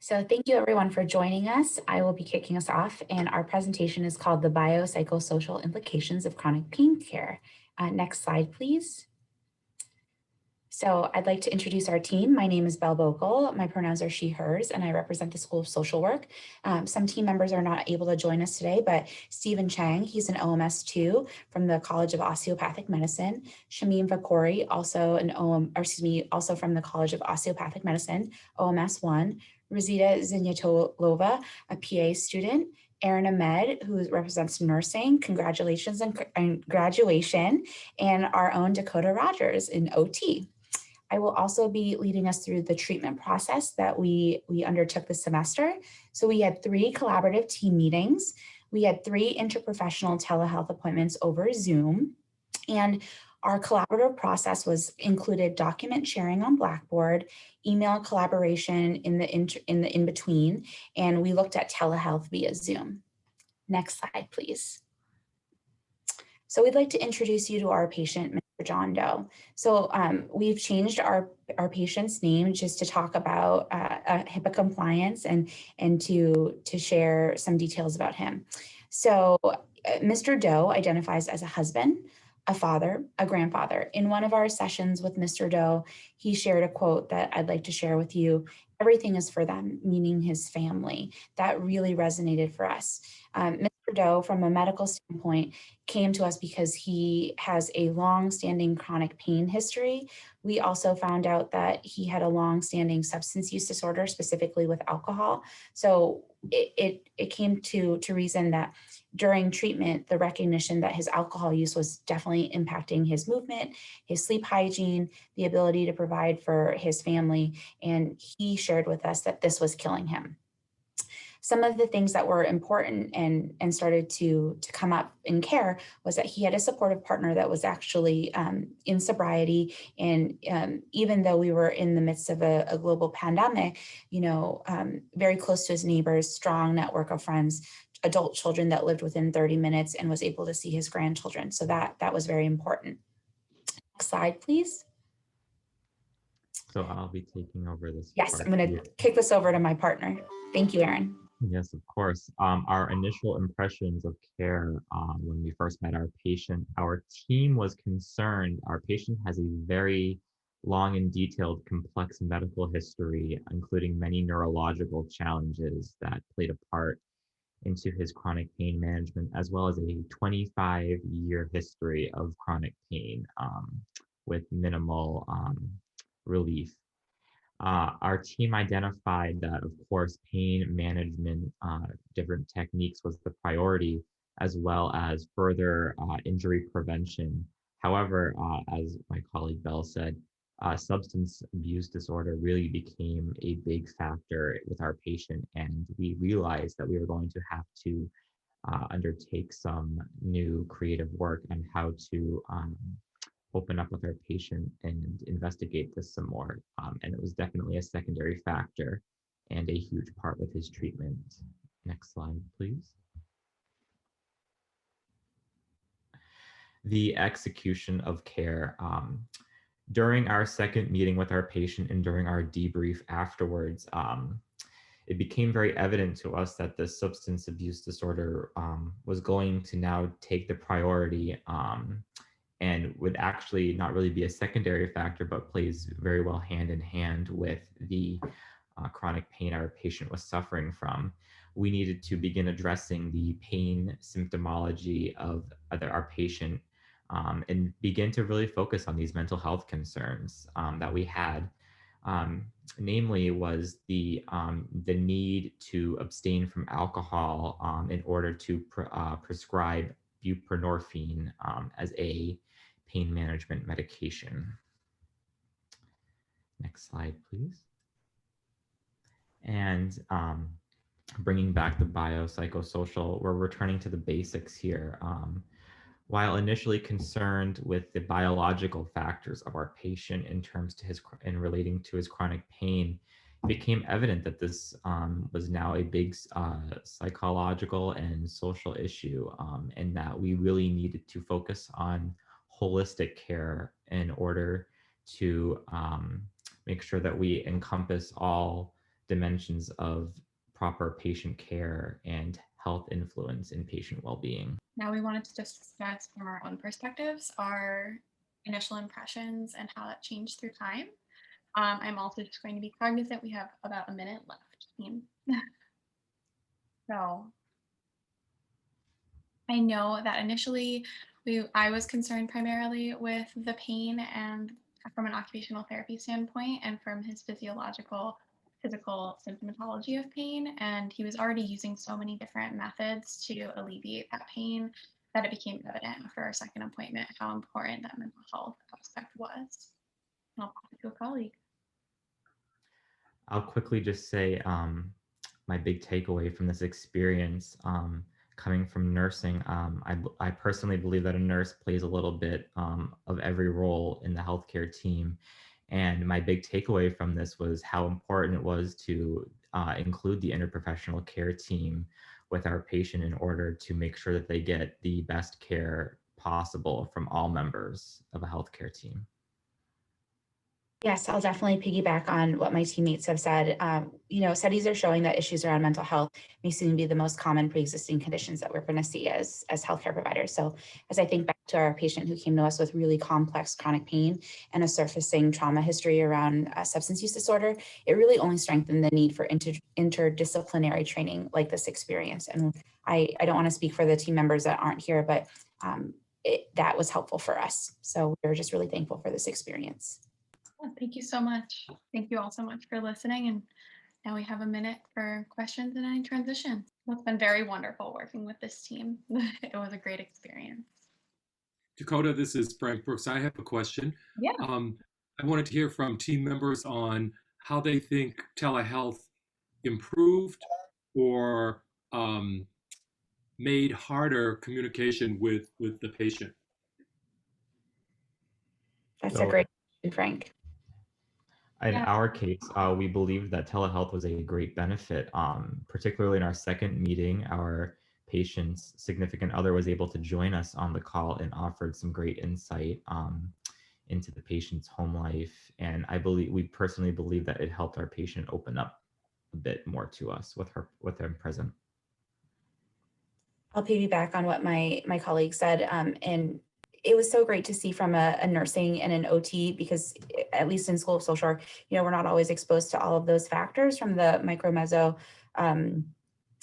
So thank you everyone for joining us. I will be kicking us off, and our presentation is called The Biopsychosocial Implications of Chronic Pain Care. Next slide, please. So I'd like to introduce our team. My name is Belle Bokel. My pronouns are she, hers, and I represent the School of Social Work. Some team members are not able to join us today, but Stephen Chang, he's an OMS 2 from the College of Osteopathic Medicine. Shamim Vakori, also also from the College of Osteopathic Medicine, OMS 1. Rosita Zinyatolova, a PA student. Erin Ahmed, who represents nursing, congratulations on graduation, and our own Dakota Rogers in OT. I will also be leading us through the treatment process that we undertook this semester. So we had 3 collaborative team meetings. We had 3 interprofessional telehealth appointments over Zoom. And our collaborative process included document sharing on Blackboard, email collaboration in the in-between, and we looked at telehealth via Zoom. Next slide, please. So we'd like to introduce you to our patient, Mr. John Doe. So we've changed our patient's name just to talk about HIPAA compliance and to share some details about him. So Mr. Doe identifies as a husband, a father, a grandfather. In one of our sessions with Mr. Doe, he shared a quote that I'd like to share with you. Everything is for them, meaning his family. That really resonated for us. Mr. Doe, from a medical standpoint, came to us because he has a long-standing chronic pain history. We also found out that he had a long-standing substance use disorder, specifically with alcohol. So it came to reason that during treatment, the recognition that his alcohol use was definitely impacting his movement, his sleep hygiene, the ability to provide for his family, and he shared with us that this was killing him. Some of the things that were important and started to come up in care was that he had a supportive partner that was actually in sobriety. And even though we were in the midst of a global pandemic, very close to his neighbors, strong network of friends, adult children that lived within 30 minutes and was able to see his grandchildren. So that was very important. Next slide, please. So I'll be taking over this. Yes, I'm going to kick this over to my partner. Thank you, Erin. Yes, of course. Our initial impressions of care when we first met our patient, our team was concerned. Our patient has a very long and detailed, complex medical history, including many neurological challenges that played a part into his chronic pain management, as well as a 25-year history of chronic pain with minimal relief. Our team identified that, of course, pain management, different techniques was the priority, as well as further injury prevention. However, as my colleague Belle said, substance abuse disorder really became a big factor with our patient, and we realized that we were going to have to undertake some new creative work on how to open up with our patient and investigate this some more. And it was definitely a secondary factor and a huge part with his treatment. Next slide, please. The execution of care. During our second meeting with our patient and during our debrief afterwards, it became very evident to us that the substance abuse disorder was going to now take the priority and would actually not really be a secondary factor, but plays very well hand in hand with the chronic pain our patient was suffering from. We needed to begin addressing the pain symptomology of our patient and begin to really focus on these mental health concerns that we had. Namely was the need to abstain from alcohol in order to prescribe buprenorphine as a pain management medication. Next slide, please. And bringing back the biopsychosocial, we're returning to the basics here. While initially concerned with the biological factors of our patient in relating to his chronic pain, it became evident that this was now a big psychological and social issue, and that we really needed to focus on holistic care in order to make sure that we encompass all dimensions of proper patient care and health influence in patient well-being. Now we wanted to just discuss from our own perspectives our initial impressions and how that changed through time. I'm also just going to be cognizant we have about a minute left, team. So I know that initially I was concerned primarily with the pain and from an occupational therapy standpoint and from his physical symptomatology of pain. And he was already using so many different methods to alleviate that pain that it became evident after our second appointment how important that mental health aspect was. And I'll pass it to a colleague. I'll quickly just say my big takeaway from this experience coming from nursing. I personally believe that a nurse plays a little bit of every role in the healthcare team. And my big takeaway from this was how important it was to include the interprofessional care team with our patient in order to make sure that they get the best care possible from all members of a healthcare team. Yes, I'll definitely piggyback on what my teammates have said. Studies are showing that issues around mental health may soon be the most common pre-existing conditions that we're going to see as healthcare providers. So as I think back to our patient who came to us with really complex chronic pain and a surfacing trauma history around substance use disorder, it really only strengthened the need for interdisciplinary training like this experience. And I don't want to speak for the team members that aren't here, but that was helpful for us. So we're just really thankful for this experience. Thank you so much. Thank you all so much for listening. And now we have a minute for questions and any transitions. It's been very wonderful working with this team. It was a great experience. Dakota, this is Frank Brooks. I have a question. Yeah. I wanted to hear from team members on how they think telehealth improved or made harder communication with the patient. That's a great question, Frank. In our case, we believe that telehealth was a great benefit, particularly in our second meeting. Our patient's significant other was able to join us on the call and offered some great insight into the patient's home life. And we personally believe that it helped our patient open up a bit more to us with them present. I'll piggyback on what my colleague said. And it was so great to see from a nursing and an OT, because at least in School of Social Work, we're not always exposed to all of those factors from the micro meso, from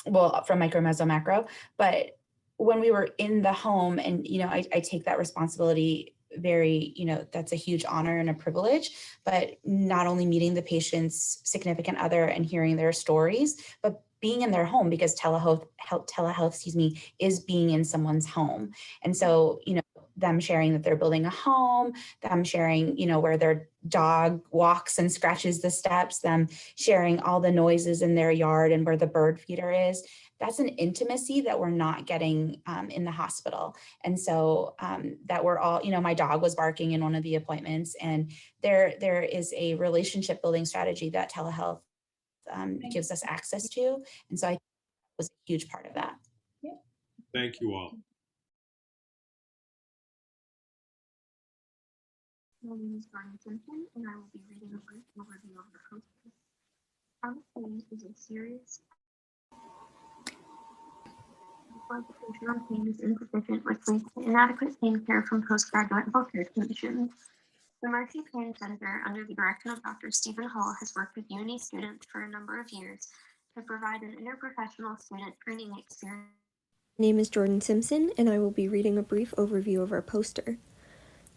micro meso macro. But when we were in the home, and I take that responsibility very, that's a huge honor and a privilege, but not only meeting the patient's significant other and hearing their stories, but being in their home, because telehealth, is being in someone's home. And so, them sharing that they're building a home, them sharing, where their dog walks and scratches the steps, them sharing all the noises in their yard and where the bird feeder is. That's an intimacy that we're not getting in the hospital. And so that we're all, my dog was barking in one of the appointments, and there is a relationship building strategy that telehealth gives us access to. And so I think that was a huge part of that. Yeah. Thank you all. My name is Brian Simpson, and I will be reading a brief overview of the poster. Chronic pain is a serious education on pain is insufficient, which leads to inadequate pain care from postgraduate healthcare conditions. The Mercy Pain Center, under the direction of Dr. Stephen Hall, has worked with uni students for a number of years to provide an interprofessional student training experience. My name is Jordan Simpson, and I will be reading a brief overview of our poster.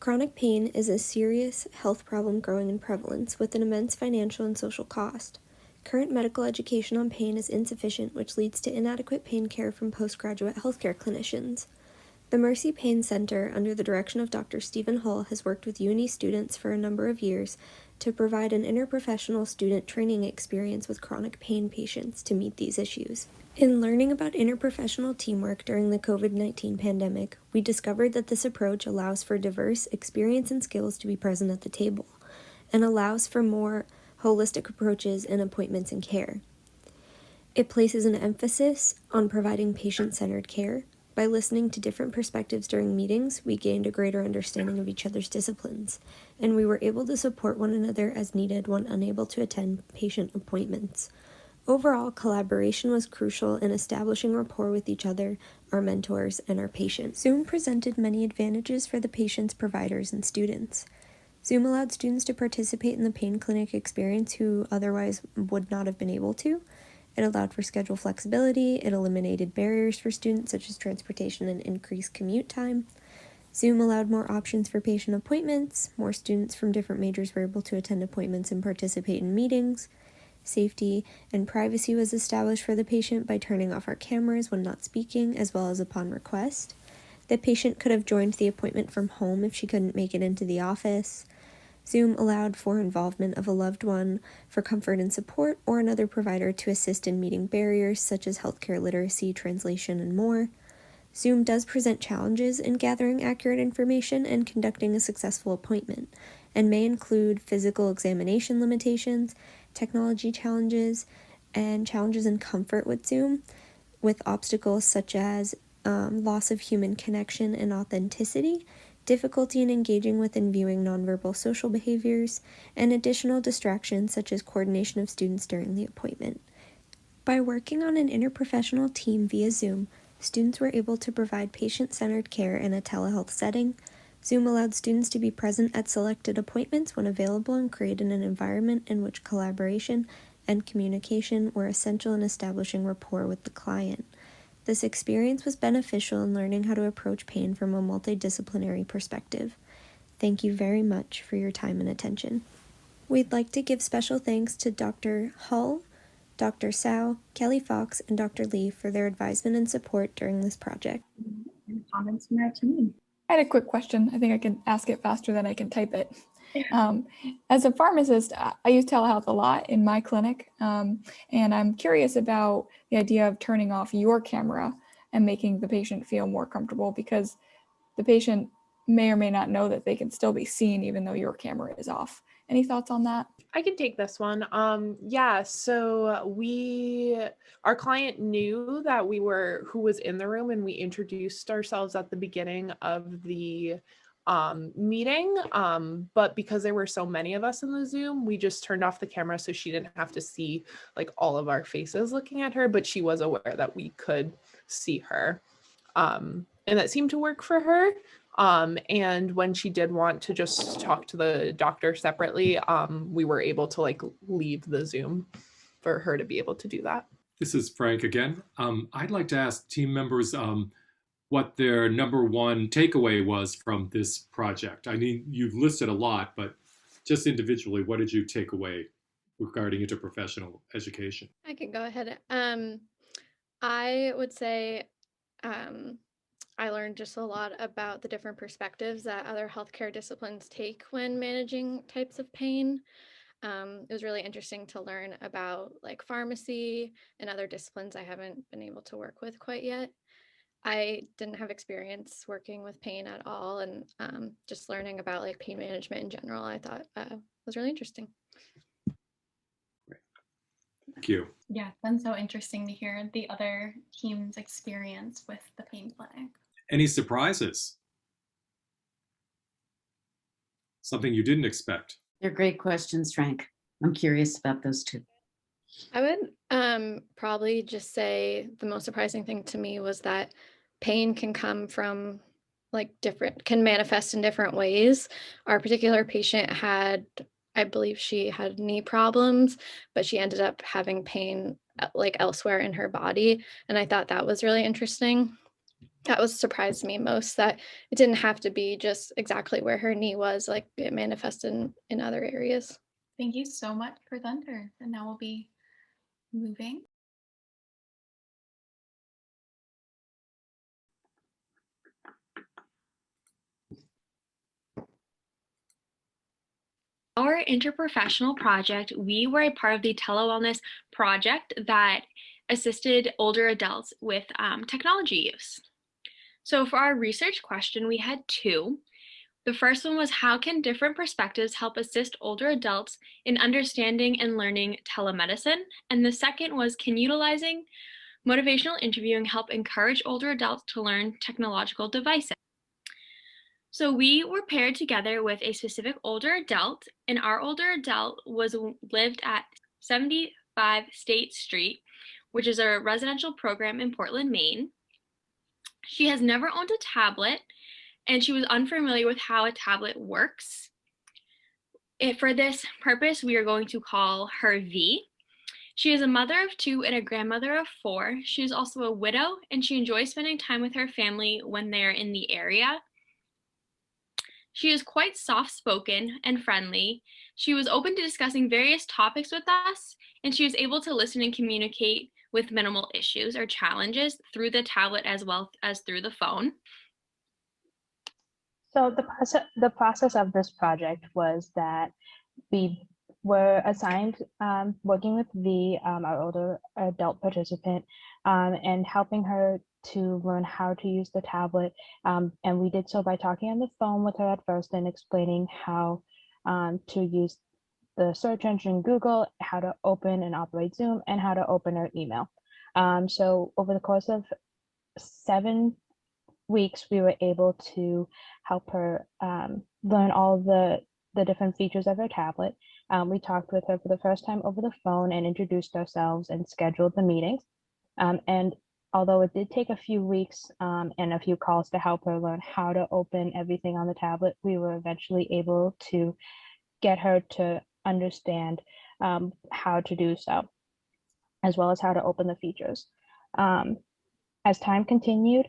Chronic pain is a serious health problem growing in prevalence with an immense financial and social cost. Current medical education on pain is insufficient, which leads to inadequate pain care from postgraduate healthcare clinicians. The Mercy Pain Center, under the direction of Dr. Stephen Hull, has worked with uni students for a number of years to provide an interprofessional student training experience with chronic pain patients to meet these issues. In learning about interprofessional teamwork during the COVID-19 pandemic, we discovered that this approach allows for diverse experience and skills to be present at the table, and allows for more holistic approaches in appointments and care. It places an emphasis on providing patient-centered care, By listening to different perspectives during meetings, we gained a greater understanding of each other's disciplines, and we were able to support one another as needed when unable to attend patient appointments. Overall, collaboration was crucial in establishing rapport with each other, our mentors, and our patients. Zoom presented many advantages for the patients, providers, and students. Zoom allowed students to participate in the pain clinic experience who otherwise would not have been able to. It allowed for schedule flexibility, it eliminated barriers for students such as transportation and increased commute time. Zoom allowed more options for patient appointments, more students from different majors were able to attend appointments and participate in meetings. Safety and privacy was established for the patient by turning off our cameras when not speaking, as well as upon request. The patient could have joined the appointment from home if she couldn't make it into the office. Zoom allowed for involvement of a loved one for comfort and support, or another provider to assist in meeting barriers such as healthcare literacy, translation, and more. Zoom does present challenges in gathering accurate information and conducting a successful appointment, and may include physical examination limitations, technology challenges, and challenges in comfort with Zoom, with obstacles such as loss of human connection and authenticity, difficulty in engaging with and viewing nonverbal social behaviors, and additional distractions such as coordination of students during the appointment. By working on an interprofessional team via Zoom, students were able to provide patient-centered care in a telehealth setting. Zoom allowed students to be present at selected appointments when available and created an environment in which collaboration and communication were essential in establishing rapport with the client. This experience was beneficial in learning how to approach pain from a multidisciplinary perspective. Thank you very much for your time and attention. We'd like to give special thanks to Dr. Hull, Dr. Sao, Kelly Fox, and Dr. Lee for their advisement and support during this project. Any comments from our team? I had a quick question. I think I can ask it faster than I can type it. As a pharmacist, I use telehealth a lot in my clinic, and I'm curious about the idea of turning off your camera and making the patient feel more comfortable, because the patient may or may not know that they can still be seen even though your camera is off. Any thoughts on that? I can take this one. Yeah, so our client knew that who was in the room, and we introduced ourselves at the beginning of the meeting. But because there were so many of us in the Zoom, we just turned off the camera so she didn't have to see like all of our faces looking at her, but she was aware that we could see her. And that seemed to work for her. And when she did want to just talk to the doctor separately, we were able to like leave the Zoom for her to be able to do that. This is Frank again. I'd like to ask team members what their number one takeaway was from this project. I mean, you've listed a lot, but just individually, what did you take away regarding interprofessional education? I can go ahead. I would say I learned just a lot about the different perspectives that other healthcare disciplines take when managing types of pain. It was really interesting to learn about like pharmacy and other disciplines I haven't been able to work with quite yet. I didn't have experience working with pain at all, and just learning about like pain management in general, I thought was really interesting. Thank you. Yeah, it's been so interesting to hear the other team's experience with the pain clinic. Any surprises? Something you didn't expect? They're great questions, Frank. I'm curious about those too. I would probably just say the most surprising thing to me was that pain can come from can manifest in different ways. Our particular patient had, I believe she had knee problems, but she ended up having pain like elsewhere in her body. And I thought that was really interesting. That was surprised me most, that it didn't have to be just exactly where her knee was, like it manifested in other areas. Thank you so much, presenters. And now we'll be moving. Our interprofessional project, we were a part of the telewellness project that assisted older adults with technology use. So for our research question, we had two. The first one was, how can different perspectives help assist older adults in understanding and learning telemedicine? And the second was, can utilizing Motivational interviewing help encourage older adults to learn technological devices. So we were paired together with a specific older adult, and our older adult lived at 75 State Street, which is a residential program in Portland, Maine. She has never owned a tablet, and she was unfamiliar with how a tablet works. For this purpose, we are going to call her V. She is a mother of 2 and a grandmother of 4. She is also a widow, and she enjoys spending time with her family when they're in the area. She is quite soft-spoken and friendly. She was open to discussing various topics with us, and she was able to listen and communicate with minimal issues or challenges through the tablet as well as through the phone. So the process of this project was that we were assigned working with our older adult participant, and helping her to learn how to use the tablet. And we did so by talking on the phone with her at first and explaining how to use the search engine Google, how to open and operate Zoom, and how to open her email. So over the course of 7 weeks, we were able to help her learn all the different features of her tablet. We talked with her for the first time over the phone and introduced ourselves and scheduled the meetings. And although it did take a few weeks and a few calls to help her learn how to open everything on the tablet, we were eventually able to get her to understand how to do so, as well as how to open the features. As time continued,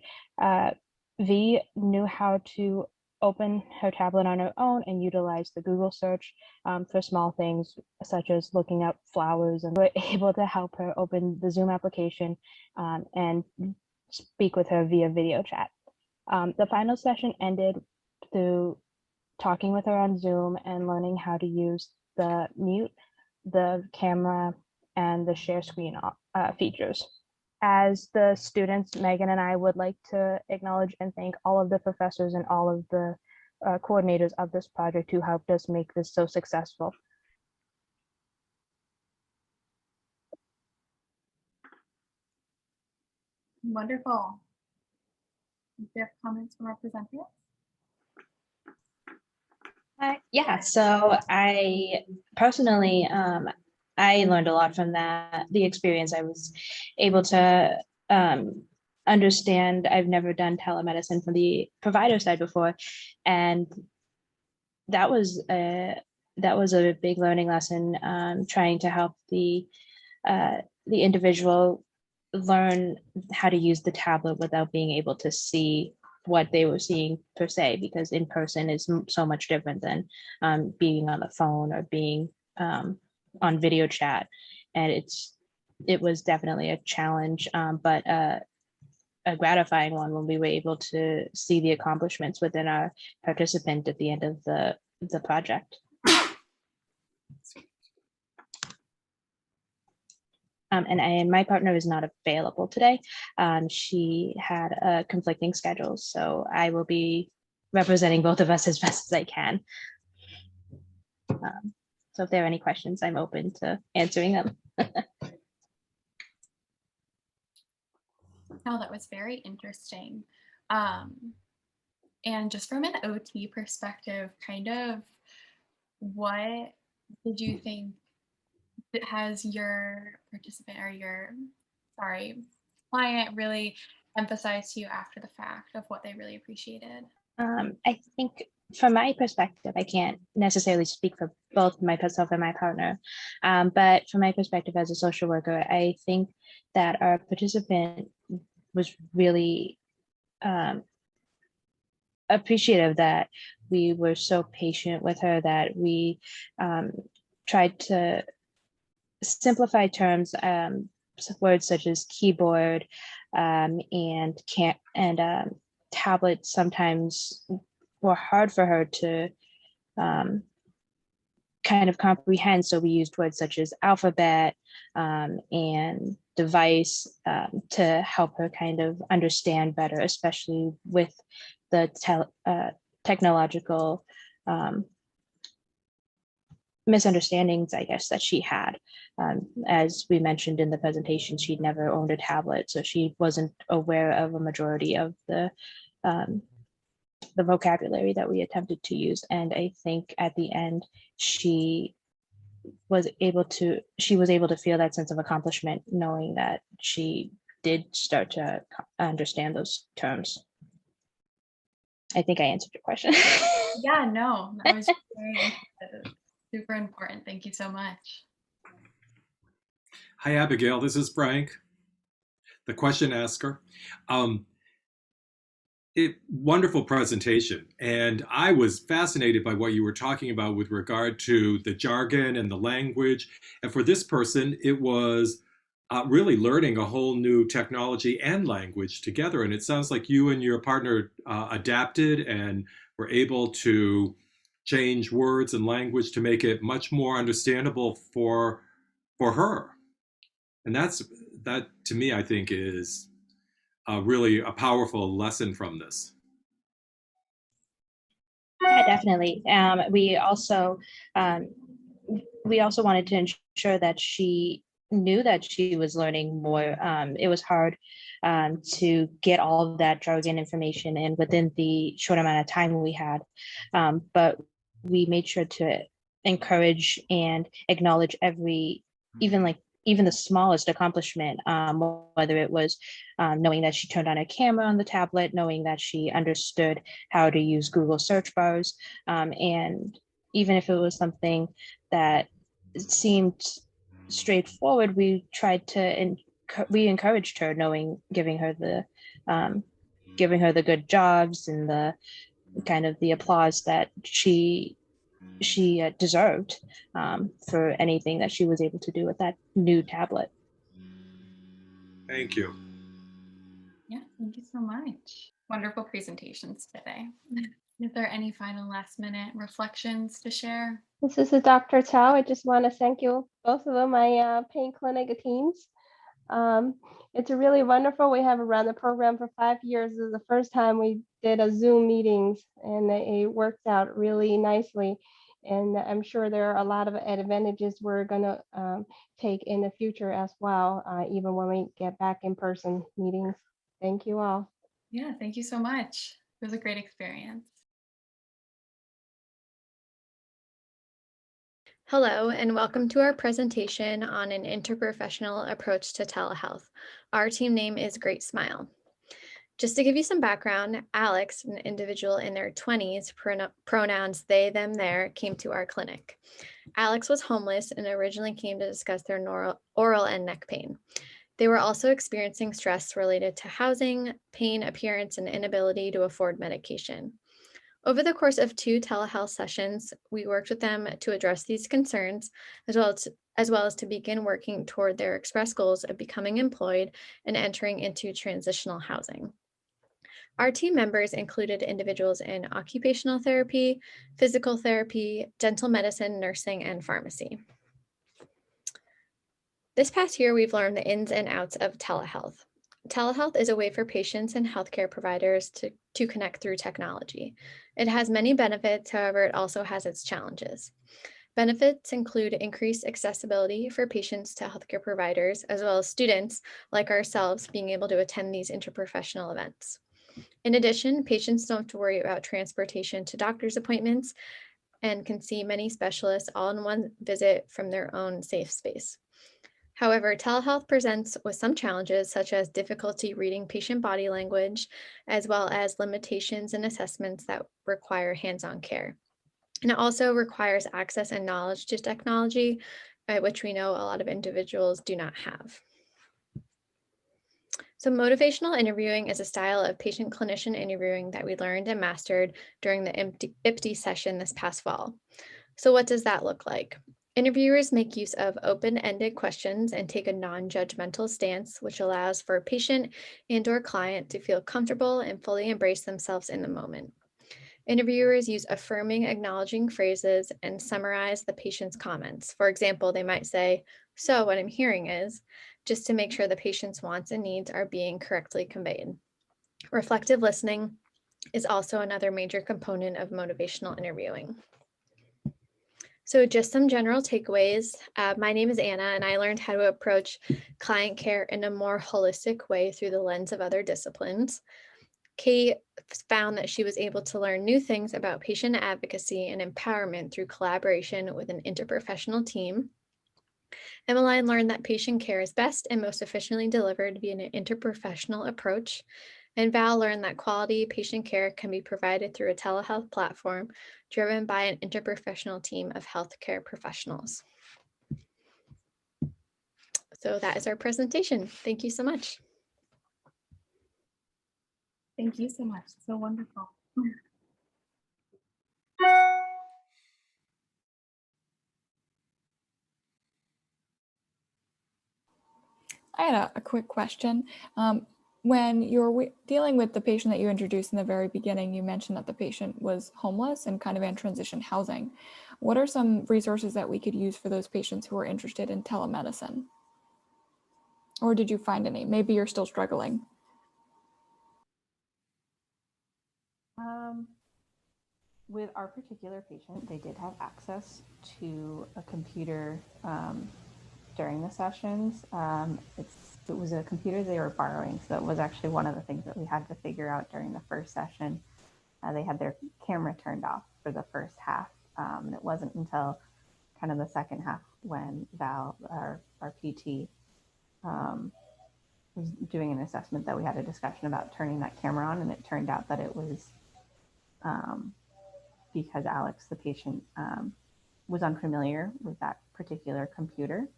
V knew how to open her tablet on her own and utilize the Google search for small things such as looking up flowers, and we're able to help her open the Zoom application and speak with her via video chat. The final session ended through talking with her on Zoom and learning how to use the mute, the camera, and the share screen features. As the students, Megan and I would like to acknowledge and thank all of the professors and all of the coordinators of this project who helped us make this so successful. Wonderful. Do you have comments from our presenters? Yeah, so I personally, I learned a lot from the experience. I was able to understand. I've never done telemedicine from the provider side before, and that was a big learning lesson. Trying to help the individual learn how to use the tablet without being able to see what they were seeing per se, because in person is so much different than being on the phone or being on video chat. And it was definitely a challenge, but a gratifying one when we were able to see the accomplishments within our participant at the end of the project. And my partner is not available today. She had a conflicting schedule, so I will be representing both of us as best as I can. So if there are any questions, I'm open to answering them. Oh, that was very interesting. And just from an OT perspective, kind of what did you think that has your participant or your, client really emphasized to you after the fact of what they really appreciated? I think from my perspective, I can't necessarily speak for both myself and my partner, but from my perspective as a social worker, I think that our participant was really appreciative that we were so patient with her, that we tried to simplify terms, words such as keyboard and tablets sometimes were hard for her to kind of comprehend. So we used words such as alphabet and device to help her kind of understand better, especially with the technological misunderstandings, I guess, that she had. As we mentioned in the presentation, she'd never owned a tablet, so she wasn't aware of a majority of the vocabulary that we attempted to use. And I think at the end, she was able to feel that sense of accomplishment, knowing that she did start to understand those terms. I think I answered your question. Yeah, no, that was very super important. Thank you so much. Hi, Abigail. This is Frank, the question asker. Wonderful presentation. And I was fascinated by what you were talking about with regard to the jargon and the language. And for this person, it was really learning a whole new technology and language together. And it sounds like you and your partner adapted and were able to change words and language to make it much more understandable for her. And that to me, I think, is really a powerful lesson from this. Yeah, definitely. We also wanted to ensure that she knew that she was learning more. It was hard to get all of that jargon information in within the short amount of time we had, but we made sure to encourage and acknowledge even the smallest accomplishment, whether it was knowing that she turned on a camera on the tablet, knowing that she understood how to use Google search bars, and even if it was something that seemed straightforward, we encouraged her, giving her the good jobs and the kind of the applause that she deserved for anything that she was able to do with that new tablet. Thank you. Yeah, thank you so much. Wonderful presentations today. Is there any final last minute reflections to share? This is Dr. Chow. I just want to thank you, both of my pain clinic teams. It's really wonderful. We have run the program for 5 years. This is the first time we did a Zoom meetings, and it worked out really nicely. And I'm sure there are a lot of advantages we're going to take in the future as well, even when we get back in person meetings. Thank you all. Yeah, thank you so much. It was a great experience. Hello, and welcome to our presentation on an interprofessional approach to telehealth. Our team name is Great Smile. Just to give you some background, Alex, an individual in their 20s, pronouns they, them, their, came to our clinic. Alex was homeless and originally came to discuss their oral and neck pain. They were also experiencing stress related to housing, pain, appearance, and inability to afford medication. Over the course of 2 telehealth sessions, we worked with them to address these concerns, as well as to begin working toward their express goals of becoming employed and entering into transitional housing. Our team members included individuals in occupational therapy, physical therapy, dental medicine, nursing, and pharmacy. This past year, we've learned the ins and outs of telehealth. Telehealth is a way for patients and healthcare providers to connect through technology. It has many benefits, however, it also has its challenges. Benefits include increased accessibility for patients to healthcare providers, as well as students like ourselves being able to attend these interprofessional events. In addition, patients don't have to worry about transportation to doctor's appointments and can see many specialists all in one visit from their own safe space. However, telehealth presents with some challenges, such as difficulty reading patient body language, as well as limitations in assessments that require hands-on care. And it also requires access and knowledge to technology, which we know a lot of individuals do not have. So motivational interviewing is a style of patient-clinician interviewing that we learned and mastered during the IPTI session this past fall. So what does that look like? Interviewers make use of open-ended questions and take a non-judgmental stance, which allows for patient and/or client to feel comfortable and fully embrace themselves in the moment. Interviewers use affirming, acknowledging phrases and summarize the patient's comments. For example, they might say, "So what I'm hearing is," just to make sure the patient's wants and needs are being correctly conveyed. Reflective listening is also another major component of motivational interviewing. So just some general takeaways. My name is Anna, and I learned how to approach client care in a more holistic way through the lens of other disciplines. Kate found that she was able to learn new things about patient advocacy and empowerment through collaboration with an interprofessional team. Emmeline learned that patient care is best and most efficiently delivered via an interprofessional approach. And Val learned that quality patient care can be provided through a telehealth platform driven by an interprofessional team of healthcare professionals. So that is our presentation. Thank you so much. Thank you so much. So wonderful. I had a quick question. When you're dealing with the patient that you introduced in the very beginning, you mentioned that the patient was homeless and kind of in transition housing. What are some resources that we could use for those patients who are interested in telemedicine? Or did you find any? Maybe you're still struggling. With our particular patient, they did have access to a computer during the sessions. It was a computer they were borrowing, so it was actually one of the things that we had to figure out during the first session. They had their camera turned off for the first half, and it wasn't until kind of the second half when Val, our PT, was doing an assessment that we had a discussion about turning that camera on, and it turned out that it was because Alex, the patient, was unfamiliar with that particular computer.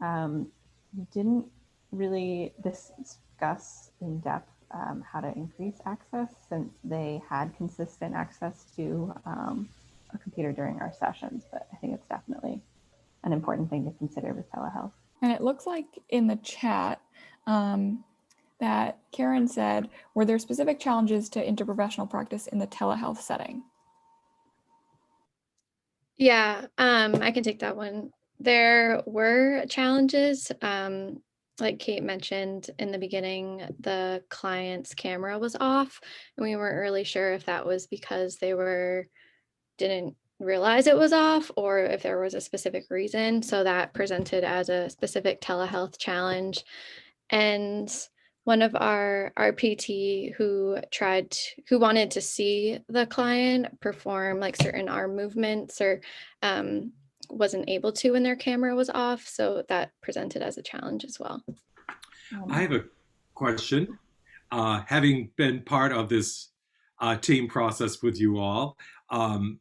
We didn't really discuss in depth how to increase access, since they had consistent access to a computer during our sessions, but I think it's definitely an important thing to consider with telehealth. And it looks like in the chat that Karen said, were there specific challenges to interprofessional practice in the telehealth setting? Yeah, I can take that one. There were challenges. Like Kate mentioned in the beginning, the client's camera was off, and we weren't really sure if that was because they didn't realize it was off or if there was a specific reason. So that presented as a specific telehealth challenge. And one of our PT who wanted to see the client perform like certain arm movements or wasn't able to when their camera was off. So that presented as a challenge as well. I have a question. Having been part of this team process with you all,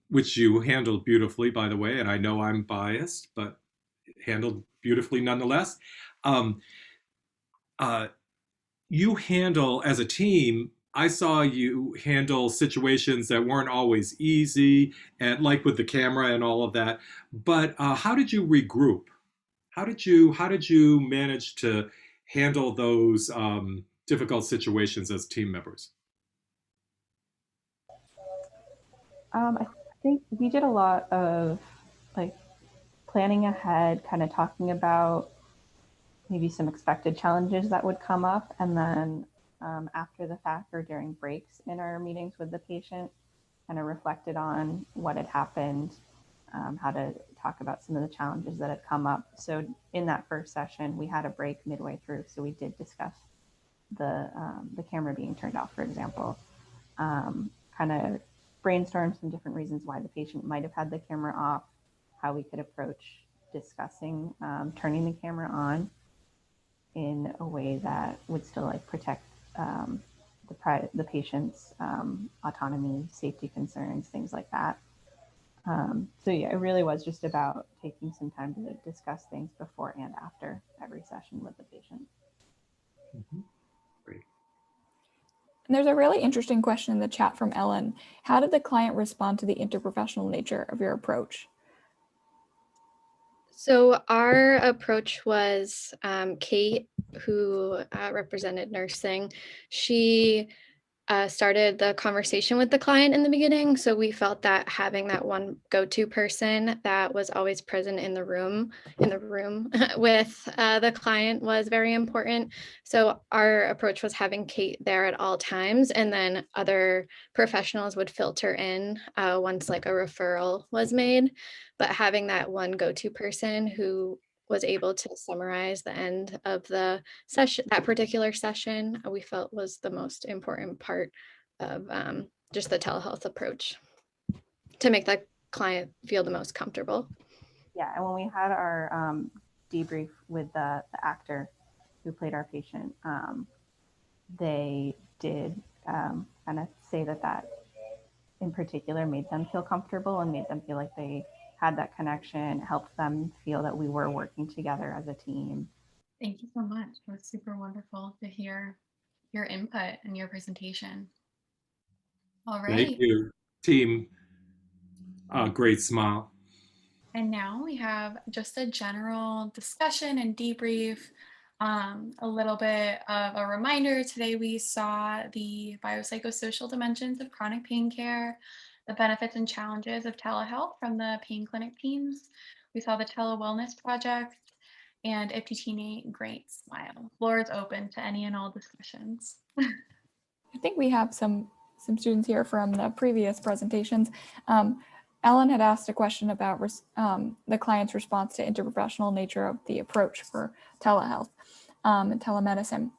which you handled beautifully, by the way, and I know I'm biased, but handled beautifully nonetheless. You handle, as a team, I saw you handle situations that weren't always easy, and like with the camera and all of that. But how did you regroup? How did you manage to handle those difficult situations as team members? I think we did a lot of like planning ahead, kind of talking about maybe some expected challenges that would come up, and then after the fact or during breaks in our meetings with the patient, kind of reflected on what had happened, how to talk about some of the challenges that had come up. So in that first session, we had a break midway through, so we did discuss the camera being turned off, for example, kind of brainstorm some different reasons why the patient might have had the camera off, how we could approach discussing turning the camera on in a way that would still like protect the patient's autonomy, safety concerns, things like that. So yeah, it really was just about taking some time to discuss things before and after every session with the patient. Mm-hmm. Great. And there's a really interesting question in the chat from Ellen. How did the client respond to the interprofessional nature of your approach? So our approach was Kate, who represented nursing. She started the conversation with the client in the beginning. So we felt that having that one go-to person that was always present in the room with the client was very important. So our approach was having Kate there at all times, and then other professionals would filter in once like a referral was made. But having that one go-to person who was able to summarize the end of the session, that particular session, we felt was the most important part of just the telehealth approach to make the client feel the most comfortable. Yeah, and when we had our debrief with the actor who played our patient, they did kind of say that in particular made them feel comfortable and made them feel like they had that connection, helped them feel that we were working together as a team. Thank you so much. It was super wonderful to hear your input and your presentation. All right. Thank you, team. Great smile. And now we have just a general discussion and debrief. A little bit of a reminder. Today we saw the biopsychosocial dimensions of chronic pain care, the benefits and challenges of telehealth from the pain clinic teams. We saw the Tele-Wellness Project and IPTI. Great smile. Floor is open to any and all discussions. I think we have some students here from the previous presentations. Ellen had asked a question about the client's response to interprofessional nature of the approach for telehealth and telemedicine.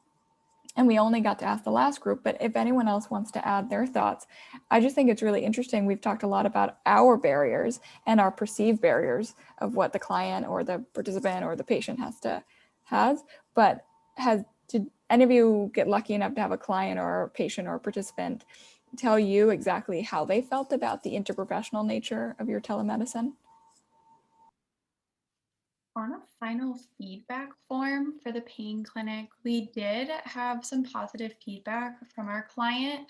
And we only got to ask the last group, but if anyone else wants to add their thoughts, I just think it's really interesting. We've talked a lot about our barriers and our perceived barriers of what the client or the participant or the patient has, but did any of you get lucky enough to have a client or a patient or a participant tell you exactly how they felt about the interprofessional nature of your telemedicine? On a final feedback form for the pain clinic, we did have some positive feedback from our client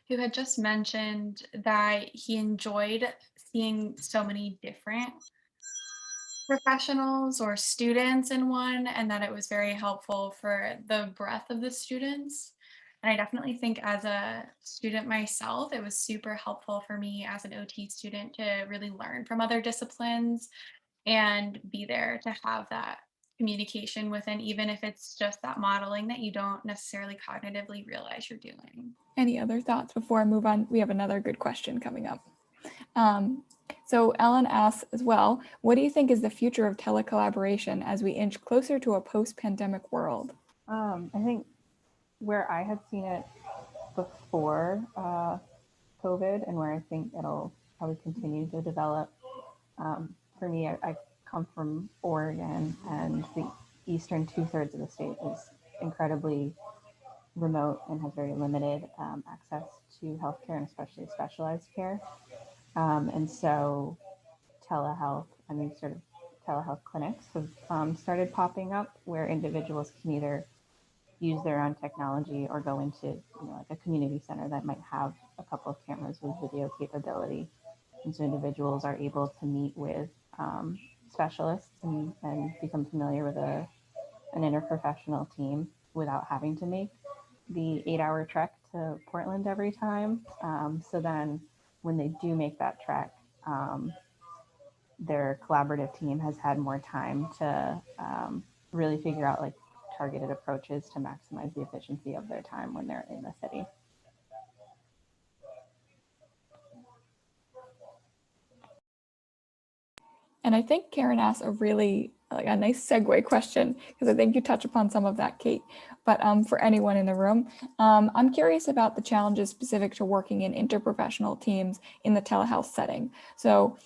who had just mentioned that he enjoyed seeing so many different professionals or students in one, and that it was very helpful for the breadth of the students. And I definitely think as a student myself, it was super helpful for me as an OT student to really learn from other disciplines and be there to have that communication within, even if it's just that modeling that you don't necessarily cognitively realize you're doing. Any other thoughts before I move on? We have another good question coming up. So Ellen asks as well, what do you think is the future of telecollaboration as we inch closer to a post-pandemic world? I think where I had seen it before COVID and where I think it'll probably continue to develop. For me, I come from Oregon, and the eastern 2/3 of the state is incredibly remote and has very limited access to healthcare and especially specialized care. And so telehealth and these sort of telehealth clinics have started popping up where individuals can either use their own technology or go into like a community center that might have a couple of cameras with video capability. And so individuals are able to meet with specialists and become familiar with an interprofessional team without having to make the 8-hour trek to Portland every time. So then when they do make that trek, their collaborative team has had more time to really figure out like targeted approaches to maximize the efficiency of their time when they're in the city. And I think Karen asked a nice segue question, because I think you touch upon some of that, Kate. But for anyone in the room, I'm curious about the challenges specific to working in interprofessional teams in the telehealth setting. So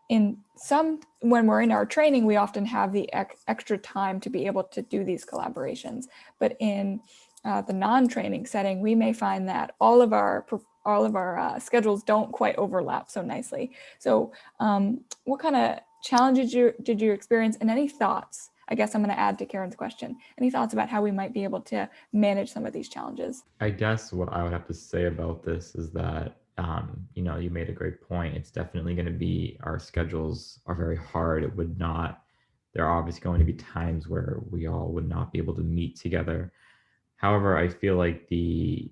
when we're in our training, we often have the extra time to be able to do these collaborations. But in the non-training setting, we may find that all of our schedules don't quite overlap so nicely. So what kind of challenges did you experience, and any thoughts? I guess I'm going to add to Karen's question. Any thoughts about how we might be able to manage some of these challenges? I guess what I would have to say about this is that, you made a great point. It's definitely going to be, our schedules are very hard. There are obviously going to be times where we all would not be able to meet together. However, I feel like the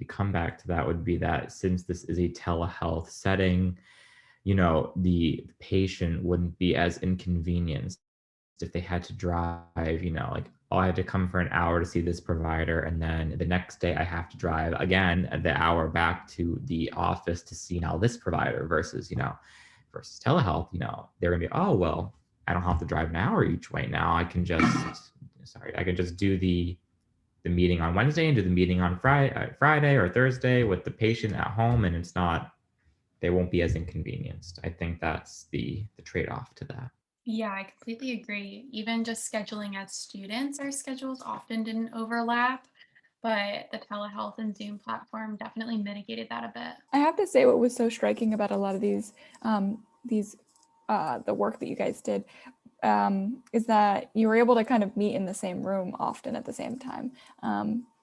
comeback to that would be that since this is a telehealth setting, the patient wouldn't be as inconvenienced if they had to drive, like, oh, I had to come for an hour to see this provider, and then the next day I have to drive again the hour back to the office to see now this provider versus telehealth, they're gonna be, oh, well, I don't have to drive an hour each way now. I can just, I can just do the meeting on Wednesday and do the meeting on Friday or Thursday with the patient at home, and they won't be as inconvenienced. I think that's the trade-off to that. Yeah, I completely agree. Even just scheduling as students, our schedules often didn't overlap, but the telehealth and Zoom platform definitely mitigated that a bit. I have to say, what was so striking about a lot of these the work that you guys did is that you were able to kind of meet in the same room often at the same time.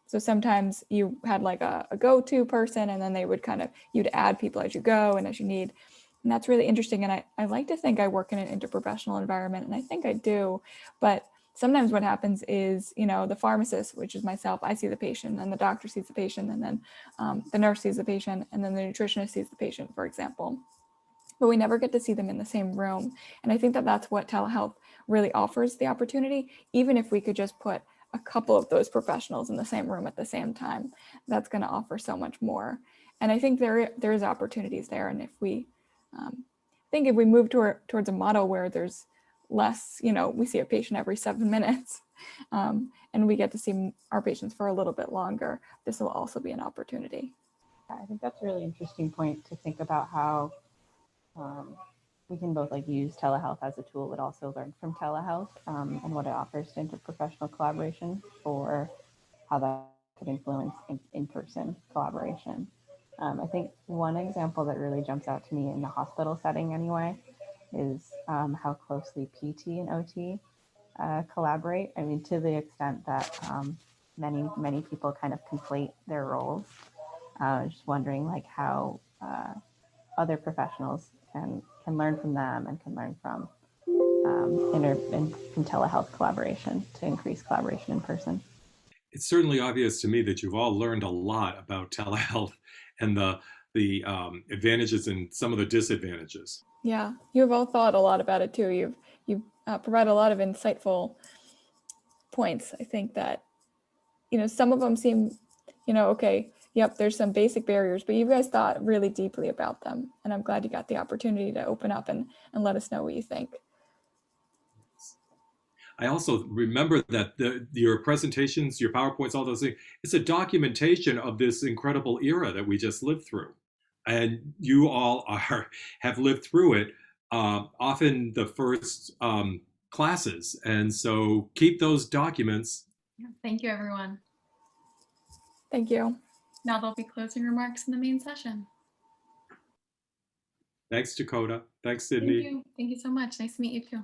So sometimes you had like a go-to person, and then they would you'd add people as you go and as you need. And that's really interesting. And I like to think I work in an interprofessional environment, and I think I do. But sometimes what happens is, the pharmacist, which is myself, I see the patient, and the doctor sees the patient, and then the nurse sees the patient, and then the nutritionist sees the patient, for example. But we never get to see them in the same room. And I think that that's what telehealth really offers the opportunity. Even if we could just put a couple of those professionals in the same room at the same time, that's going to offer so much more. And I think there is opportunities there. And if we move towards a model where there's less, we see a patient every 7 minutes, and we get to see our patients for a little bit longer, this will also be an opportunity. I think that's a really interesting point to think about how we can both use telehealth as a tool, but also learn from telehealth and what it offers to interprofessional collaboration, for how that could influence in-person collaboration. I think one example that really jumps out to me in the hospital setting anyway is how closely PT and OT collaborate. I mean, to the extent that many people kind of conflate their roles. Just wondering how other professionals can learn from them and can learn from from telehealth collaboration to increase collaboration in person. It's certainly obvious to me that you've all learned a lot about telehealth and the advantages and some of the disadvantages. Yeah, you've all thought a lot about it too. You've provided a lot of insightful points. I think that, some of them seem, okay, yep, there's some basic barriers, but you guys thought really deeply about them. And I'm glad you got the opportunity to open up and let us know what you think. I also remember that your presentations, your PowerPoints, all those things, it's a documentation of this incredible era that we just lived through. And you all have lived through it, often the first classes. And so keep those documents. Yeah, thank you, everyone. Thank you. Now there'll be closing remarks in the main session. Thanks, Dakota. Thanks, Sydney. Thank you. Thank you so much. Nice to meet you too.